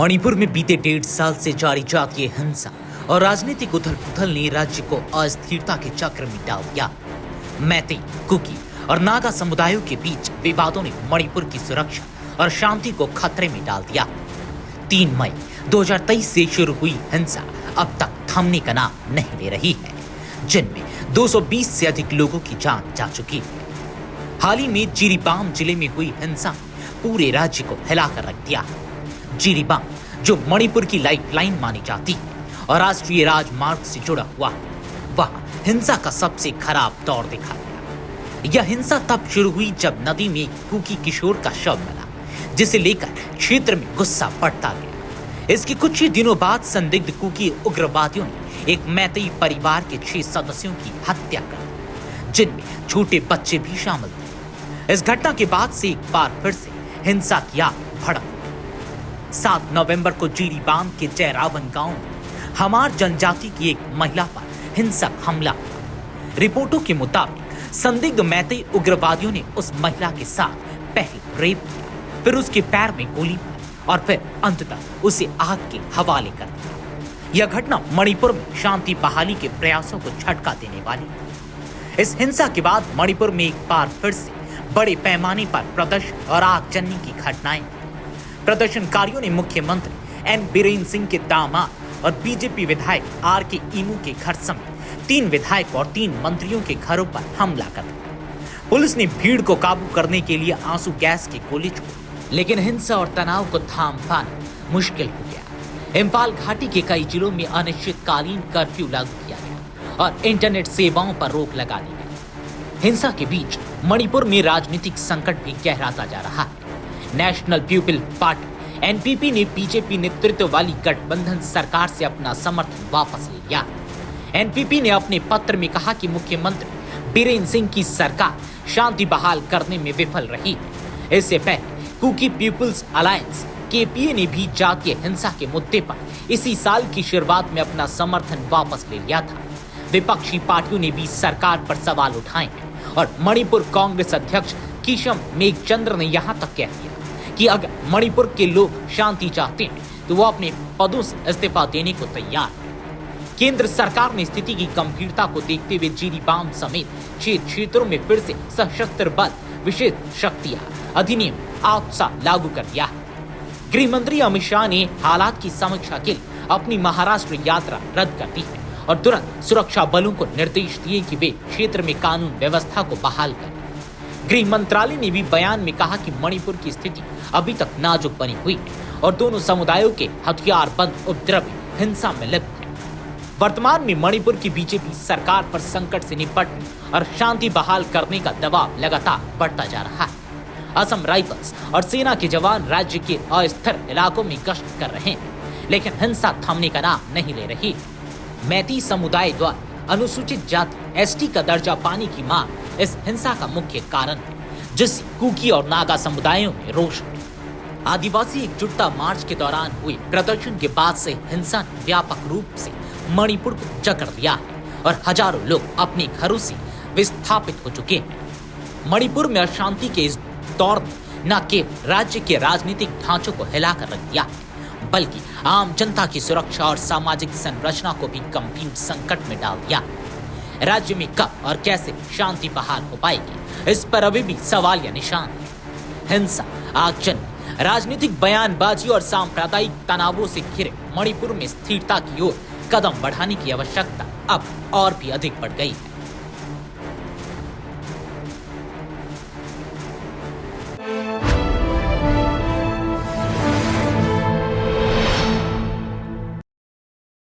मणिपुर में बीते 1.5 साल से जारी जातीय हिंसा और राजनीतिक उथल पुथल ने राज्य को अस्थिरता के चक्र में डाल दिया। मैते, कुकी और नागा समुदायों के बीच विवादों ने मणिपुर की सुरक्षा और शांति को खतरे में डाल दिया। 3 मई 2023 से शुरू हुई हिंसा अब तक थमने का नाम नहीं ले रही है, जिनमें 220 से अधिक लोगों की जान जा चुकी है। हाल ही में जिरीबाम जिले में हुई हिंसा पूरे राज्य को हिलाकर रख दिया। जिरीबाम, जो मणिपुर की लाइफलाइन मानी जाती है और राष्ट्रीय राजमार्ग से जुड़ा हुआ है, वहां हिंसा का सबसे खराब दौर दिखा गया। यह हिंसा तब शुरू हुई जब नदी में कुकी किशोर का शव मिला, जिसे लेकर क्षेत्र में गुस्सा बढ़ता गया। इसके कुछ ही दिनों बाद संदिग्ध कुकी उग्रवादियों ने एक मैतेई परिवार के 6 सदस्यों की हत्या कर दी, जिनमें छोटे बच्चे भी शामिल थे। इस घटना के बाद से एक बार फिर से हिंसा की आग भड़क गई। 7 नवंबर को जिरीबाम के जयरावन गांव में हमार जनजाति की एक महिला पर हिंसक हमला हुआ। रिपोर्टों के मुताबिक संदिग्ध मैतेई उग्रवादियों ने उस महिला के साथ पहले रेप किया, फिर उसके पैर में गोली मारी और फिर अंततः उसे आग के हवाले कर दिया। यह घटना मणिपुर में शांति बहाली के प्रयासों को झटका देने वाली है। इस हिंसा के बाद मणिपुर में एक बार फिर से बड़े पैमाने पर प्रदर्शन और आगजनी की घटनाएं। प्रदर्शनकारियों ने मुख्यमंत्री एन बीरेन सिंह के दामाद और बीजेपी विधायक आर के इमू के घर समेत 3 विधायक और 3 मंत्रियों के घरों पर हमला कर दिया। पुलिस ने भीड़ को काबू करने के लिए आंसू गैस की गोली छोड़ी, लेकिन हिंसा और तनाव को थाम पाना मुश्किल हो गया। इम्फाल घाटी के कई जिलों में अनिश्चितकालीन कर्फ्यू लागू किया गया और इंटरनेट सेवाओं पर रोक लगा दी गई। हिंसा के बीच मणिपुर में राजनीतिक संकट भी गहराता जा रहा है। नेशनल पीपल पार्टी एनपीपी ने बीजेपी नेतृत्व वाली गठबंधन सरकार से अपना समर्थन वापस ले लिया। एनपीपी ने अपने पत्र में कहा कि मुख्यमंत्री बीरेन सिंह की सरकार शांति बहाल करने में विफल रही है। इससे पहले कुकी पीपुल्स अलायंस केपीए ने भी जातीय हिंसा के मुद्दे पर इसी साल की शुरुआत में अपना समर्थन वापस ले लिया था। विपक्षी पार्टियों ने भी सरकार पर सवाल उठाए हैं और मणिपुर कांग्रेस अध्यक्ष किशम मेघचंद्र ने यहां तक कह दिया कि अगर मणिपुर के लोग शांति चाहते हैं तो वो अपने पदों से इस्तीफा देने को तैयार है। केंद्र सरकार ने स्थिति की गंभीरता को देखते हुए जिरीबाम समेत 6 क्षेत्रों में फिर से सशस्त्र बल विशेष शक्तियां अधिनियम आपसा लागू कर दिया है। गृह मंत्री अमित शाह ने हालात की समीक्षा के लिए अपनी महाराष्ट्र यात्रा रद्द कर दी है और तुरंत सुरक्षा बलों को निर्देश दिए कि वे क्षेत्र में कानून व्यवस्था को बहाल करें। गृह मंत्रालय ने भी बयान में कहा कि मणिपुर की स्थिति अभी तक नाजुक बनी हुई है और दोनों समुदायों के हथियारबंद उपद्रवी हिंसा में लिप्त हैं। वर्तमान में मणिपुर की बीजेपी सरकार पर संकट से निपटने और शांति बहाल करने का दबाव लगातार बढ़ता जा रहा है। असम राइफल्स और सेना के जवान राज्य के अस्थिर इलाकों में गश्त कर रहे हैं, लेकिन हिंसा थमने का नाम नहीं ले रही। मैती समुदाय द्वारा अनुसूचित जाति एसटी का दर्जा पाने की मांग इस हिंसा का मुख्य कारण है, जिससे कुकी और नागा समुदायों में रोष है। आदिवासी एकजुटता मार्च के दौरान हुए प्रदर्शन के बाद से हिंसा ने व्यापक रूप से मणिपुर को जकड़ लिया है और हजारों लोग अपने घरों से विस्थापित हो चुके हैं। मणिपुर में अशांति के इस दौर ने न केवल राज्य के राजनीतिक ढांचों को हिलाकर रख दिया है, बल्कि आम जनता की सुरक्षा और सामाजिक संरचना को भी गंभीर संकट में डाल दिया। राज्य में कब और कैसे शांति बहाल हो पाएगी, इस पर अभी भी सवाल या निशान है। हिंसा, आगजनी, राजनीतिक बयानबाजी और सांप्रदायिक तनावों से घिरे मणिपुर में स्थिरता की ओर कदम बढ़ाने की आवश्यकता अब और भी अधिक बढ़ गई है।